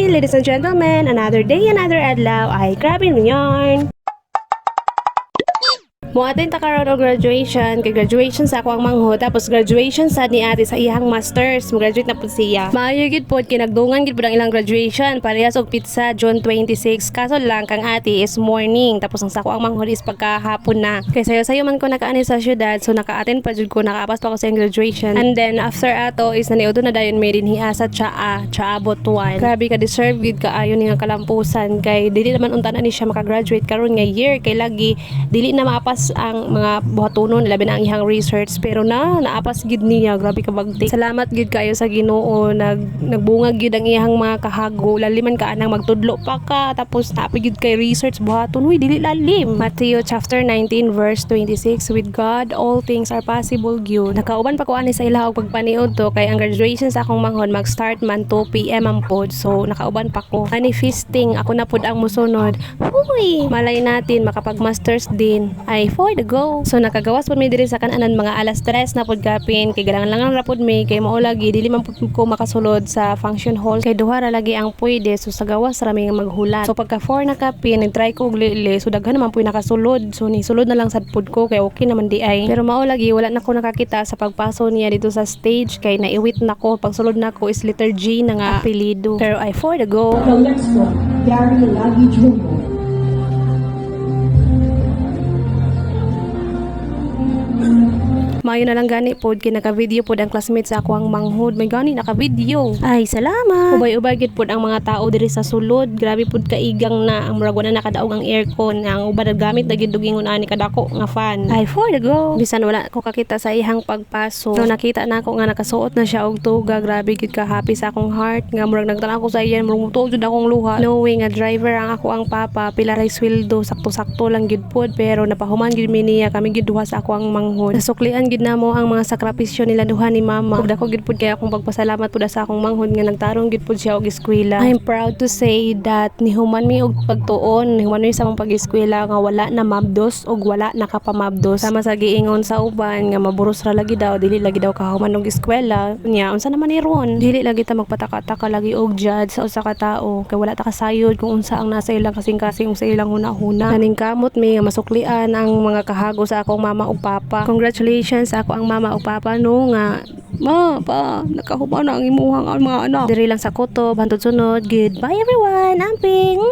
Hi, ladies and gentlemen, another day, another adlaw. Ay, grabe mo yarn. Muatin ta karon og graduation, kay graduation sa ako ang mangho, tapos graduation sa ni ate sa iyang masters, mo-graduate na pud siya. Maayo gid pod kay nagdungan gid pud ang ilang graduation, parehas og pizza June 26. Kaso lang kang ate is morning, tapos ang sako ang mangho is pagkahapon na. Kay sayo-sayo man ko nakaani sa syudad, so naka-attend pa jud ko, nakaapas pa ko sa iyang graduation. And then after ato is naniudo na dayon may dinhi sa Tsaa Botuan. Grabe ka deserve gid kaayo ni nga kalampusan, kay dili naman unta na ni siya maka-graduate karon nga year, kay lagi dili na maapas ang mga buhatonon, labi na ang ihang research, pero naapas gid niya. Grabe ka bagti. Salamat gid kayo sa Ginoo, nagbungag gid ang ihang mga kahago, laliman ka anang magtudlo pa ka, tapos naapay gid kay research buhaton, huy dili lalim. Matthew chapter 19 verse 26, with God all things are possible gyud. Nakauban pa ko ani sa ila og pagpaniud to, kay ang graduation sa akong manghon mag-start man 2 PM ang pod, so nakauban pa ko. Ani feasting ako na pod ang musunod. Huy, malay natin makapag-masters din. Ay for the go. So nakagawas po mi diri sa kananan mga alas 3 na pod gapin, kay galang-langang rapod mi, kay mao lagi dili man pud ko makasulod sa function hall, kay duha ra lagi ang pwede, so sa gawas ra mi nga maghulat. So pagka 4 na kapin nag-try ko og lili, so daghan naman pud nakasulod, so ni sulod na lang sad pud ko, kay okay naman di ay. Pero mao lagi wala na ko nakakita sa pagpaso niya dito sa stage, kay naiwit na ko, pagsulod na ko is letter G na nga apelido. Pero ay for the go. The next one, Gary Lagi Jr. Mayo na lang gani pod, kay naka-video pod ang classmates sa ako ang manghod. May gani naka-video. Ay, salamat. Ubay-ubay gid pod ang mga tao diri sa sulod. Grabe pod kaigang na ang murag wala nakadaog ang aircon. Ang uban gamit na gid dugingon ani kadako nga fan. Ay, for the go. Bisan wala ko kakita sa ihang pagpaso, no nakita na ako nga nakasuot na siya og tuga. Grabe gid ka happy sa akong heart, nga murag nagtanaw ko sa iyan, murag mutuog jud akong luha, knowing nga driver ang ako ang papa, pila ray sweldo, sakto-sakto lang gid pod, pero napahuman gid mi niya, kami gid duha sa ako ang manghod. Nasuklian gid namo ang mga sakripisyo nila duha ni mama. Ug dako gid pud kay akong pagpasalamat pud sa akong manghod nga nagtarong gid pud siya og eskwela. I'm proud to say that nihuman mi og pagtuon, nihuman mi sa akong pag-eskwela nga wala na mabdos og wala nakapamabdos. Sama sa giingon sa uban nga maburos ra lagi daw, dili lagi daw kahuman og eskwela. Nya unsa naman ni ron? Dili lagi ta magpataka-taka lagi og judge sa usa ka tawo, kay wala ta kasayod kung unsa ang nasa ilang kasing-kasing sa ilang hunahuna. Kaning kamot mi nga masuklian ang mga kahago sa akong mama ug papa. Congratulations sa ako ang mama o papa no nga pa nakahuman na ang imuhang mga anak diri lang sa kutob hantod sunod. Goodbye everyone, amping.